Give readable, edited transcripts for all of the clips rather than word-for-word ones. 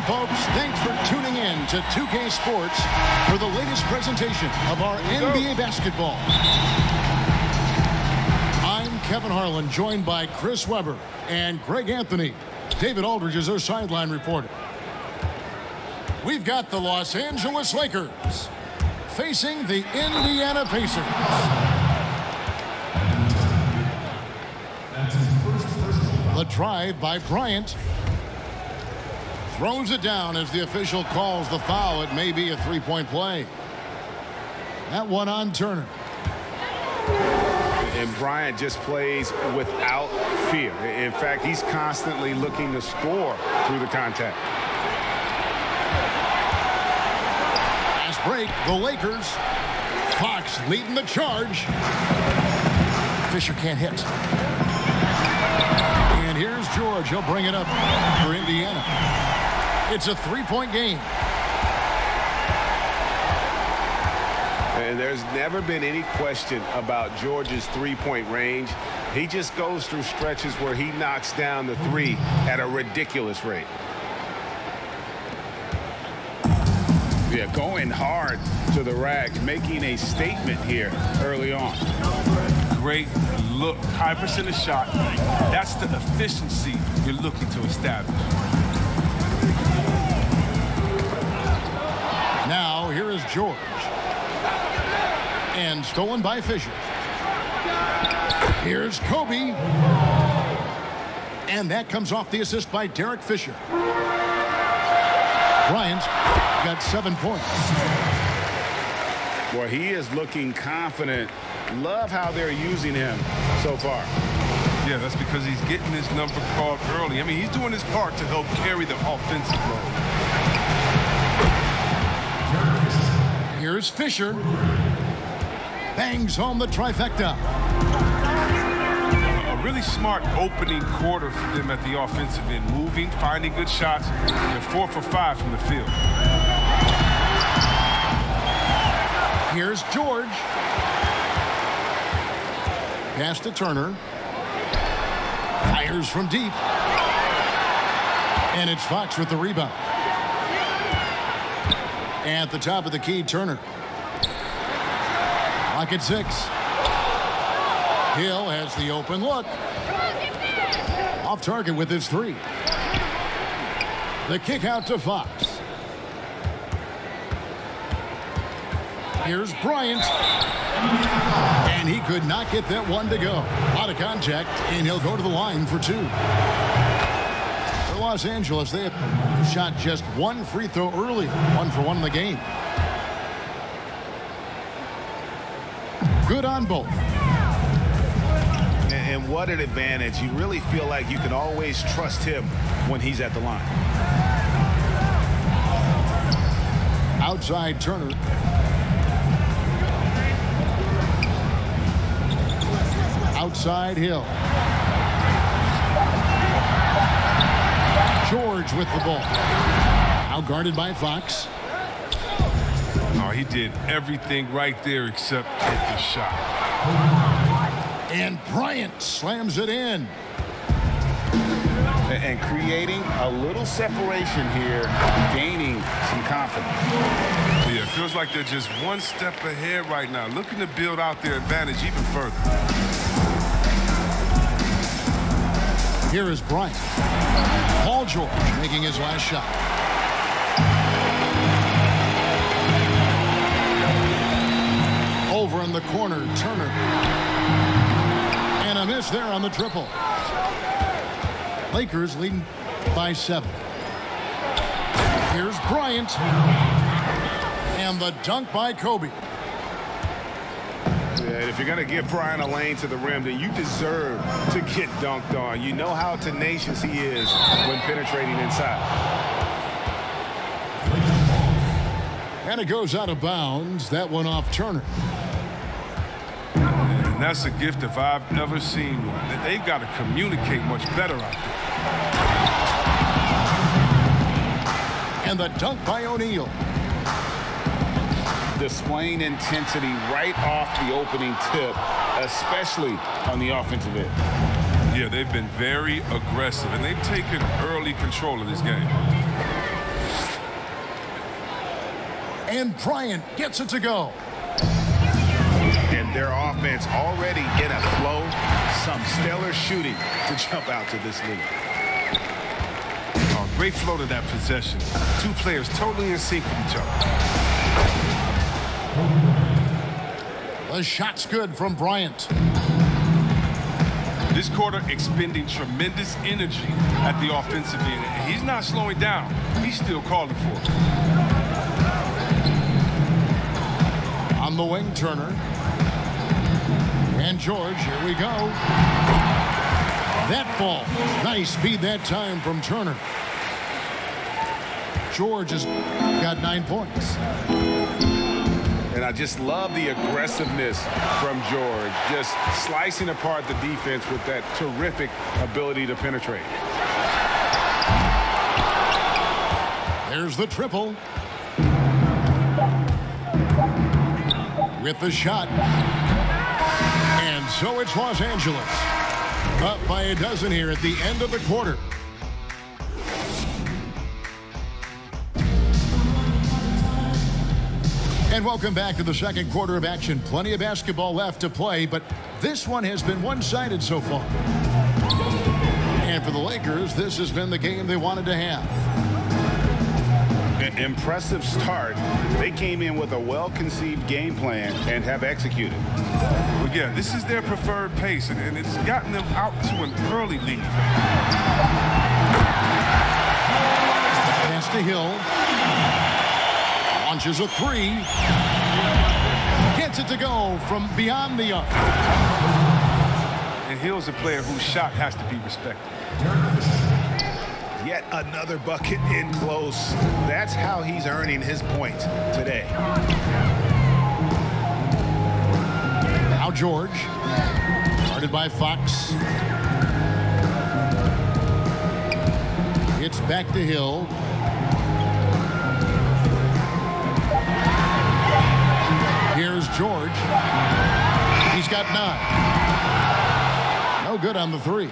folks. Thanks for tuning in to 2K Sports for the latest presentation of our NBA basketball. I'm Kevin Harlan, joined by Chris Webber and Greg Anthony. David Aldridge is our sideline reporter. We've got the Los Angeles Lakers facing the Indiana Pacers. The drive by Bryant. Throws it down as the official calls the foul. It may be a three-point play. That one on Turner. And Bryant just plays without fear. In fact, he's constantly looking to score through the contact. Fast break, the Lakers. Fox leading the charge. Fisher can't hit. And here's George. He'll bring it up for Indiana. It's a three-point game. And there's never been any question about George's three-point range. He just goes through stretches where he knocks down the three at a ridiculous rate. Yeah, going hard to the rack, making a statement here early on. Great look, high percentage shot. That's the efficiency you're looking to establish. Now, here is George. And stolen by Fisher. Here's Kobe. And that comes off the assist by Derek Fisher. Bryant got 7 points. Well, he is looking confident. Love how they're using him so far. Yeah, that's because he's getting his number called early. I mean, he's doing his part to help carry the offensive load. Here's Fisher. Bangs home the trifecta. A really smart opening quarter for them at the offensive end. Moving, finding good shots. They're 4 for 5 from the field. Here's George. Pass to Turner. Fires from deep. And it's Fox with the rebound. At the top of the key, Turner. Lock at 6. Hill has the open look. Off target with his 3. The kick out to Fox. Here's Bryant. And he could not get that one to go. Out of contact, and he'll go to the line for 2. For Los Angeles, they have shot just 1 free throw earlier. 1 for 1 in the game. Good on both. And what an advantage. You really feel like you can always trust him when he's at the line. Outside Turner. Outside Hill. George with the ball. Now guarded by Fox. Oh, he did everything right there except hit the shot. And Bryant slams it in. And creating a little separation here, gaining some confidence. Yeah, it feels like they're just one step ahead right now, looking to build out their advantage even further. Here is Bryant. Paul George making his last shot. Over in the corner, Turner. And a miss there on the triple. Lakers leading by 7. Here's Bryant. And the dunk by Kobe. Yeah, if you're going to give Bryant a lane to the rim, then you deserve to get dunked on. You know how tenacious he is when penetrating inside. And it goes out of bounds. That one off Turner. And that's a gift if I've ever seen one. They've got to communicate much better out there. And the dunk by O'Neal. Displaying intensity right off the opening tip, especially on the offensive end. Yeah, they've been very aggressive, and they've taken early control of this game. And Bryant gets it to go. And their offense already in a flow. Some stellar shooting to jump out to this lead. Oh, great flow to that possession. Two players totally in sync with each other. The shot's good from Bryant. This quarter expending tremendous energy at the offensive end. And he's not slowing down. He's still calling for it. On the wing, Turner. And George, here we go. That ball. Nice speed that time from Turner. George has got 9 points. And I just love the aggressiveness from George, just slicing apart the defense with that terrific ability to penetrate. There's the triple. With the shot. And so it's Los Angeles. Up by a dozen here at the end of the quarter. And welcome back to the second quarter of action. Plenty of basketball left to play, but this one has been one-sided so far. And for the Lakers, this has been the game they wanted to have. An impressive start. They came in with a well-conceived game plan and have executed. Well, yeah, this is their preferred pace, and it's gotten them out to an early lead. Pass to Hill. Launches a three. Gets it to go from beyond the arc. And Hill's a player whose shot has to be respected. Yet another bucket in close. That's how he's earning his points today. Now George. Guarded by Fox. It's back to Hill. Here's George. He's got 9. No good on the three.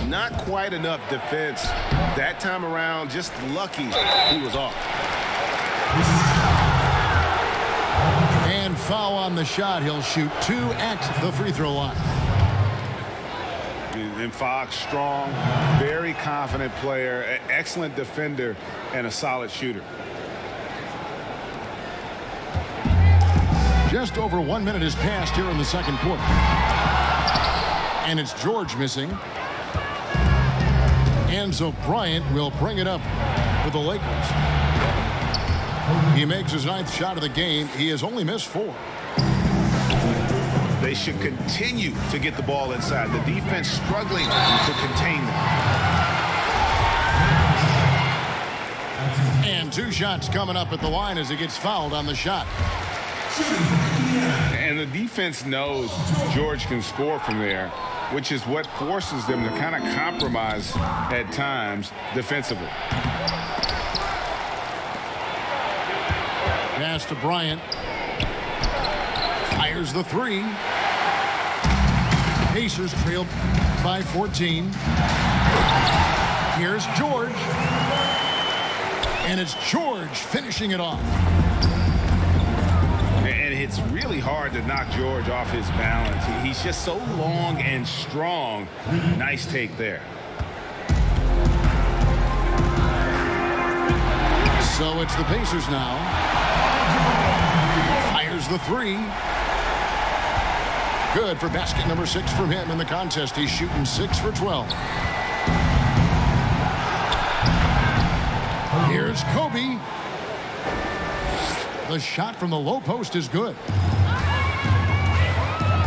Not quite enough defense. That time around, just lucky he was off. And foul on the shot. He'll shoot 2 at the free throw line. And Fox, strong, very confident player, an excellent defender, and a solid shooter. Just over 1 minute has passed here in the second quarter. And it's George missing. And so Bryant will bring it up for the Lakers. He makes his 9th shot of the game. He has only missed 4. They should continue to get the ball inside. The defense struggling to contain them. And 2 shots coming up at the line as he gets fouled on the shot. And the defense knows George can score from there, which is what forces them to kind of compromise at times defensively. Pass to Bryant. Fires the three. Pacers trail by 14. Here's George. And it's George finishing it off. And it's really hard to knock George off his balance. He's just so long and strong. Nice take there. So it's the Pacers now. Fires the three. Good for basket number 6 from him in the contest. He's shooting 6 for 12. Here's Kobe. The shot from the low post is good.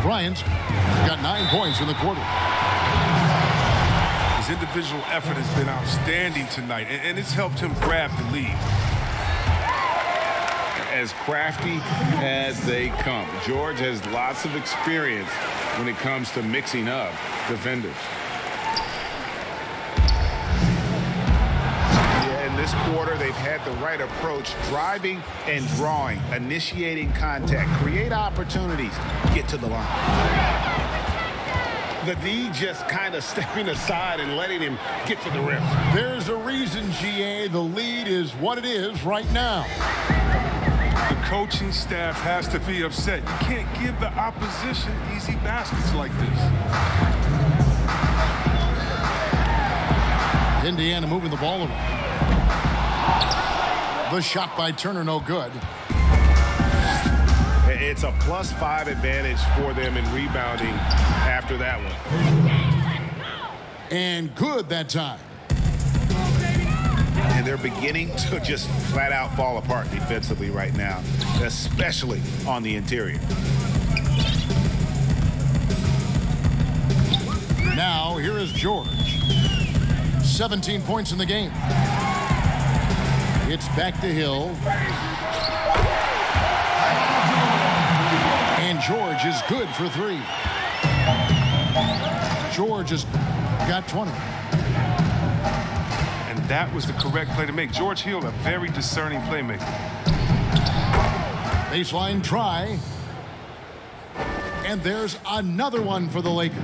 Bryant's got 9 points in the quarter. His individual effort has been outstanding tonight, and it's helped him grab the lead. As crafty as they come. George has lots of experience when it comes to mixing up defenders. In this quarter, they've had the right approach, driving and drawing, initiating contact, create opportunities, get to the line. The D just kind of stepping aside and letting him get to the rim. There's a reason, GA, the lead is what it is right now. The coaching staff has to be upset. You can't give the opposition easy baskets like this. Indiana moving the ball around. The shot by Turner, no good. It's a +5 advantage for them in rebounding after that one. And good that time. And they're beginning to just flat out fall apart defensively right now, especially on the interior. Now, here is George. 17 points in the game. It's back to Hill. And George is good for 3. George has got 20. And that was the correct play to make. George Hill, a very discerning playmaker. Baseline try. And there's another one for the Lakers.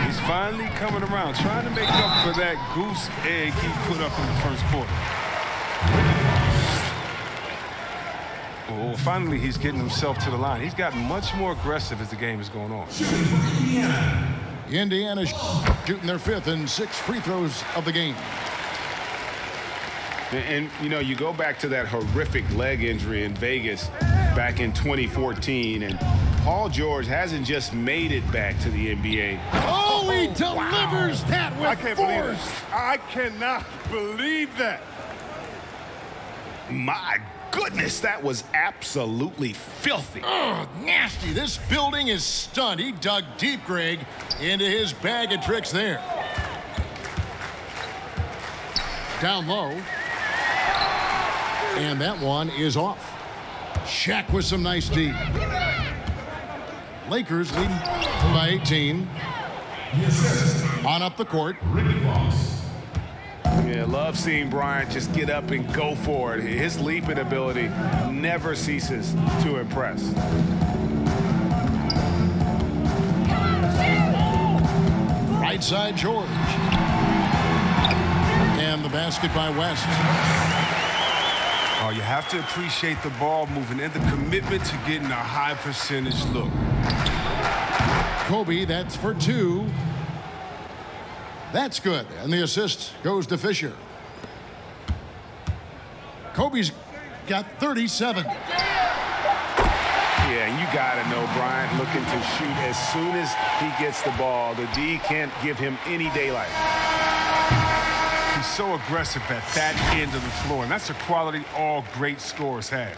He's finally coming around, trying to make up for that goose egg he put up in the first quarter. Well, finally, he's getting himself to the line. He's gotten much more aggressive as the game is going on. Indiana shooting their 5th and 6th free throws of the game. And, you know, you go back to that horrific leg injury in Vegas back in 2014, and Paul George hasn't just made it back to the NBA. Oh, he delivers that with force. I cannot believe that. My goodness, that was absolutely filthy. Oh, nasty. This building is stunned. He dug deep, Greg, into his bag of tricks there. Down low. And that one is off. Shaq with some nice D. Lakers leading by 18. On up the court. Yeah, love seeing Bryant just get up and go for it. His leaping ability never ceases to impress. Right side, George. And the basket by West. Oh, you have to appreciate the ball moving and the commitment to getting a high percentage look. Kobe, that's for 2. That's good. And the assist goes to Fisher. Kobe's got 37. Yeah, and you got to know Bryant looking to shoot as soon as he gets the ball. The D can't give him any daylight. He's so aggressive at that end of the floor, and that's a quality all great scorers have.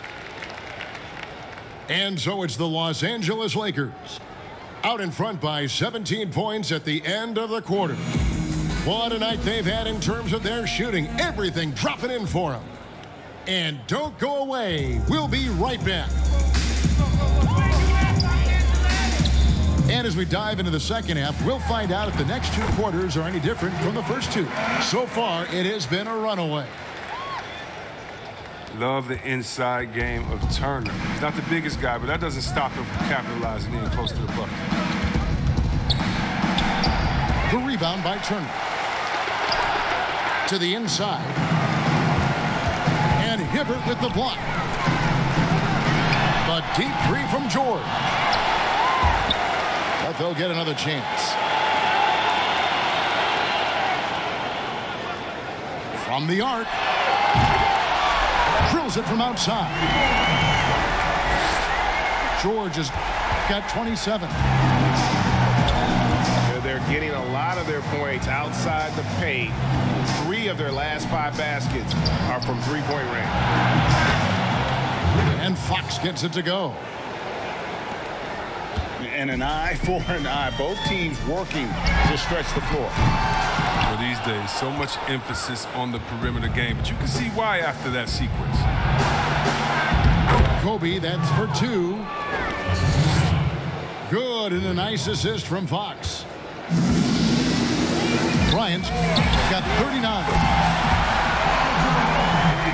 And so it's the Los Angeles Lakers out in front by 17 points at the end of the quarter. What a night they've had in terms of their shooting. Everything dropping in for them. And don't go away. We'll be right back. And as we dive into the second half, we'll find out if the next 2 quarters are any different from the first 2. So far, it has been a runaway. Love the inside game of Turner. He's not the biggest guy, but that doesn't stop him from capitalizing in close to the bucket. The rebound by Turner. To the inside. And Hibbert with the block. The deep 3 from George. But they'll get another chance. From the arc. Drills it from outside. George has got 27. They're getting a lot of their points outside the paint. 3 of their last 5 baskets are from three-point range. And Fox gets it to go. And an eye for an eye. Both teams working to stretch the floor. Well, these days, so much emphasis on the perimeter game, but you can see why after that sequence. Kobe, that's for 2. Good, and a nice assist from Fox. Bryant got 39.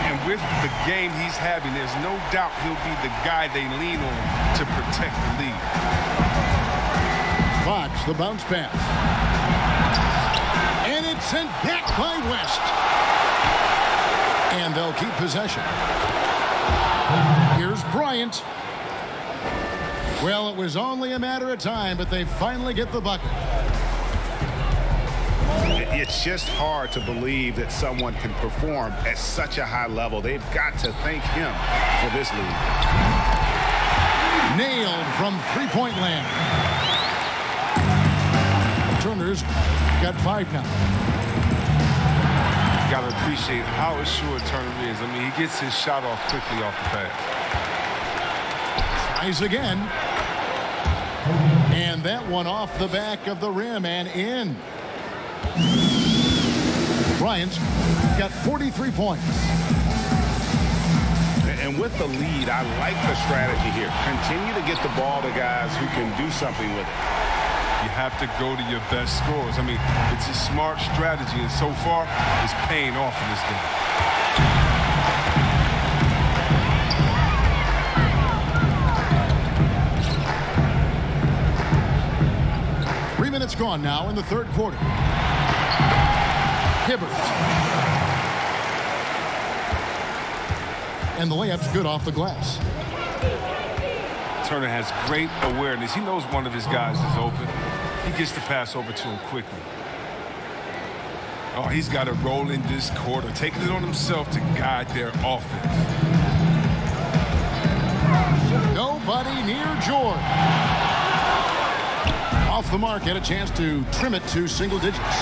And with the game he's having, there's no doubt he'll be the guy they lean on to protect the lead. Fox, the bounce pass. And it's sent back by West. And they'll keep possession. Here's Bryant. Well, it was only a matter of time, but they finally get the bucket. It's just hard to believe that someone can perform at such a high level. They've got to thank him for this lead. Nailed from three-point land. Turner's got 5 now. You got to appreciate how assured Turner is. I mean, he gets his shot off quickly off the pass. Tries again. And that one off the back of the rim and in. Bryant got 43 points. And with the lead, I like the strategy here. Continue to get the ball to guys who can do something with it. You have to go to your best scorers. I mean, it's a smart strategy, and so far, it's paying off in this game. 3 minutes gone now in the third quarter. Hibbert. And the layup's good off the glass. Turner has great awareness. He knows one of his guys is open. He gets the pass over to him quickly. Oh, he's got to roll in this quarter, taking it on himself to guide their offense. Nobody near George. Off the mark, had a chance to trim it to single digits.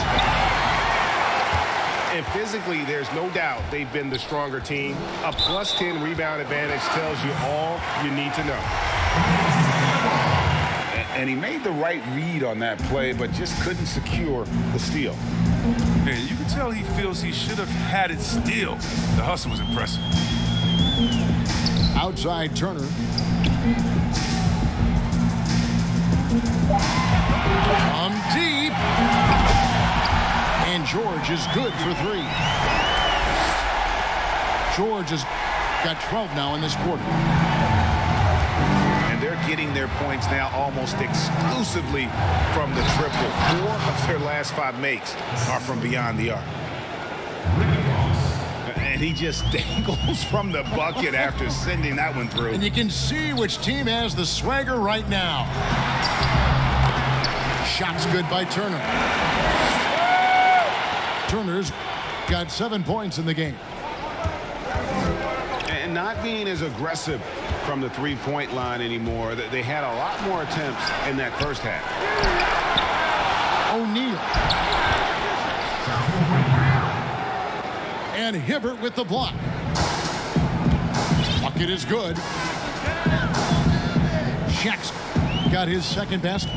And physically, there's no doubt they've been the stronger team. A +10 rebound advantage tells you all you need to know. And he made the right read on that play, but just couldn't secure the steal. Man, you can tell he feels he should have had it still. The hustle was impressive. Outside Turner. From deep. And George is good for 3. George has got 12 now in this quarter. And they're getting their points now almost exclusively from the triple. 4 of their last 5 makes are from beyond the arc. And he just dangles from the bucket after sending that one through. And you can see which team has the swagger right now. Shot's good by Turner. Turner's got 7 points in the game. And not being as aggressive from the three-point line anymore. They had a lot more attempts in that first half. O'Neal. And Hibbert with the block. Bucket is good. Shaq's got his second basket.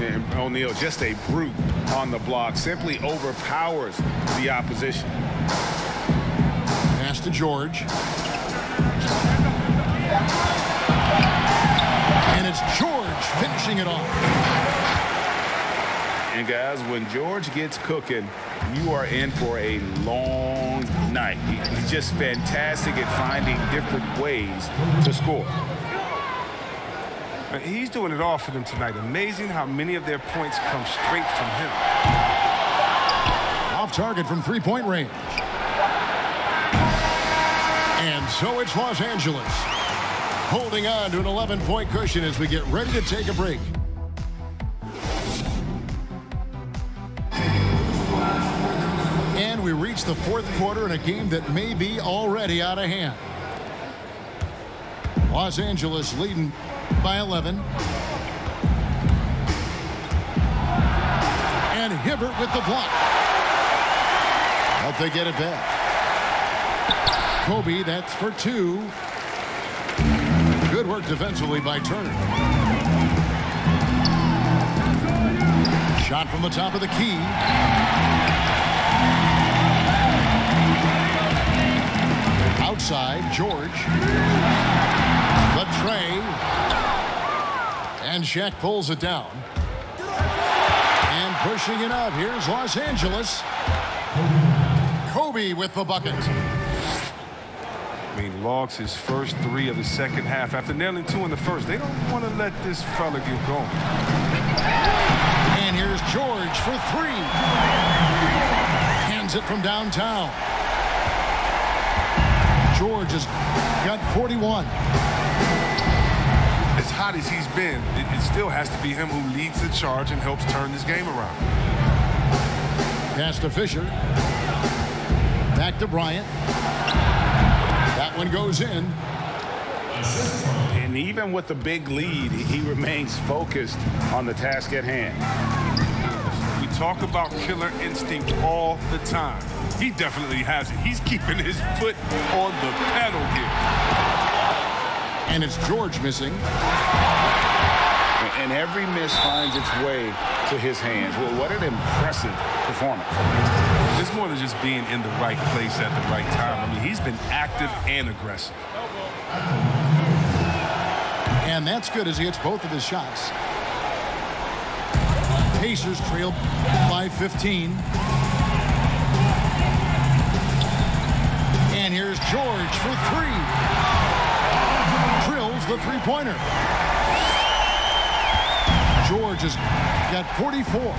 And O'Neal, just a brute on the block, simply overpowers the opposition. Pass to George. And it's George finishing it off. And guys, when George gets cooking, you are in for a long night. He's just fantastic at finding different ways to score. He's doing it all for them tonight. Amazing how many of their points come straight from him. Off target from three-point range. And so it's Los Angeles holding on to an 11-point cushion as we get ready to take a break. And we reach the fourth quarter in a game that may be already out of hand. Los Angeles leading by 11. And Hibbert with the block. But they get it back. Kobe, that's for 2. Good work defensively by Turner. Shot from the top of the key. Outside, George. The tray. And Shaq pulls it down. And pushing it up. Here's Los Angeles. Kobe with the bucket. I mean, logs his first 3 of the second half after nailing 2 in the first. They don't want to let this fella get going. And here's George for 3. Hands it from downtown. George has got 41. As hot as he's been, it still has to be him who leads the charge and helps turn this game around. Pass to Fisher. Back to Bryant. That one goes in. And even with the big lead, he remains focused on the task at hand. We talk about killer instinct all the time. He definitely has it. He's keeping his foot on the pedal here. And it's George missing. And every miss finds its way to his hands. Well, what an impressive performance. It's more than just being in the right place at the right time. I mean, he's been active and aggressive. And that's good as he hits both of his shots. Pacers trail by 15. And here's George for 3. Drills the three-pointer. George has got 44.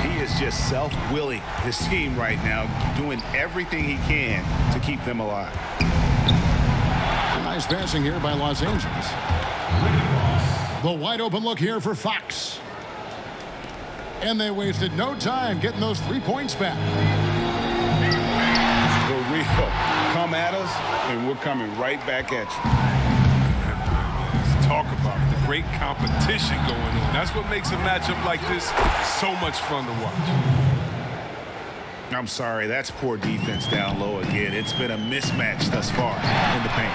He is just self-willing his team right now, doing everything he can to keep them alive. Nice passing here by Los Angeles. The wide open look here for Fox. And they wasted no time getting those 3 points back. The real come at us, and we're coming right back at you. Let's talk about it. The great competition going on. That's what makes a matchup like this so much fun to watch. I'm sorry, that's poor defense down low again. It's been a mismatch thus far in the paint.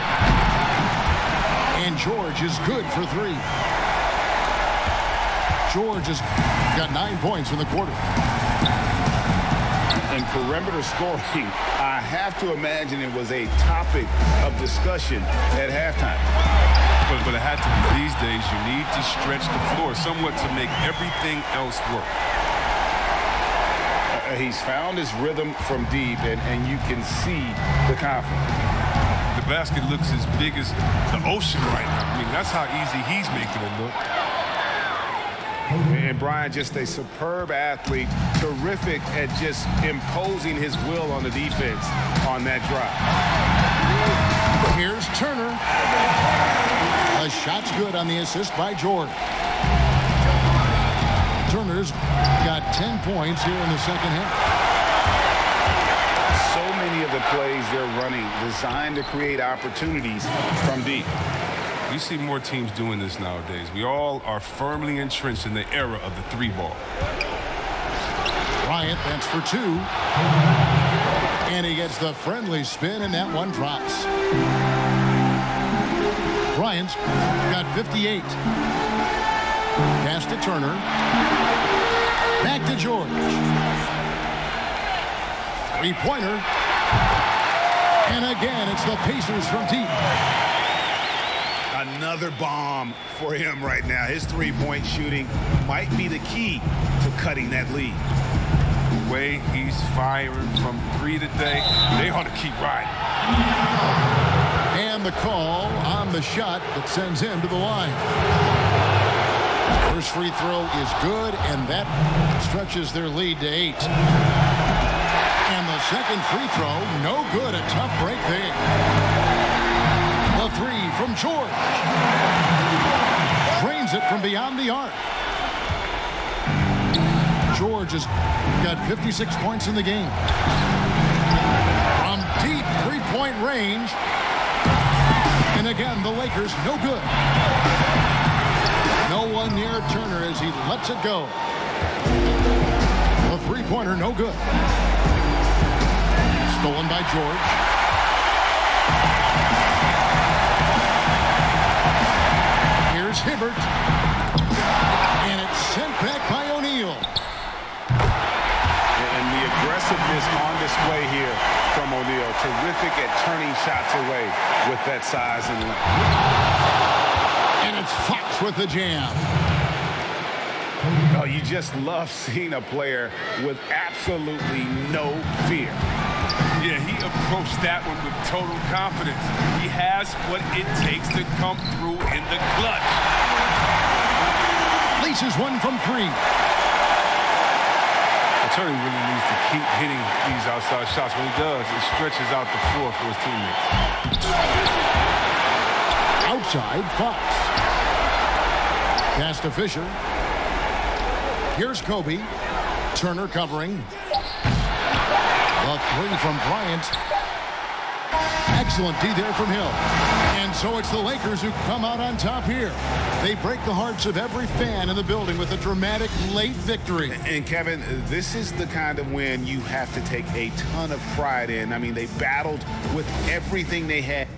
And George is good for 3. George has got 9 points in the quarter. And perimeter scoring, I have to imagine it was a topic of discussion at halftime. But it had to be. These days, you need to stretch the floor somewhat to make everything else work. He's found his rhythm from deep, and you can see the confidence. The basket looks as big as the ocean right now. I mean, that's how easy he's making it look. And Brian, just a superb athlete, terrific at just imposing his will on the defense on that drive. Here's Turner. The shot's good on the assist by George. Turner's got 10 points here in the second half. So many of the plays they're running designed to create opportunities from deep. You see more teams doing this nowadays. We all are firmly entrenched in the era of the 3-ball. Bryant, that's for 2. And he gets the friendly spin, and that one drops. Bryant's got 58. Pass to Turner. Back to George. 3-pointer. And again, it's the Pacers from deep. Another bomb for him right now. His three-point shooting might be the key to cutting that lead. The way he's firing from 3 today, they ought to keep riding. And the call on the shot that sends him to the line. First free throw is good, and that stretches their lead to 8. And the second free throw, no good. A tough break there. The 3 from George. Drains it from beyond the arc. George has got 56 points in the game. From deep 3-point range. And again, the Lakers, no good. No one near Turner as he lets it go. The 3-pointer, no good. Stolen by George. Here's Hibbert. And it's sent back by O'Neal. And the aggressiveness on display here from O'Neal. Terrific at turning shots away with that size and length. And it's Fox with the jam. Oh, you just love seeing a player with absolutely no fear. Yeah, he approached that one with total confidence. He has what it takes to come through in the clutch. Laces one from 3. Attorney really needs to keep hitting these outside shots. When he does, it stretches out the floor for his teammates. Outside, Fox. Pass to Fisher. Here's Kobe. Turner covering. The 3 from Bryant. Excellent D there from Hill. And so it's the Lakers who come out on top here. They break the hearts of every fan in the building with a dramatic late victory. And Kevin, this is the kind of win you have to take a ton of pride in. I mean, they battled with everything they had.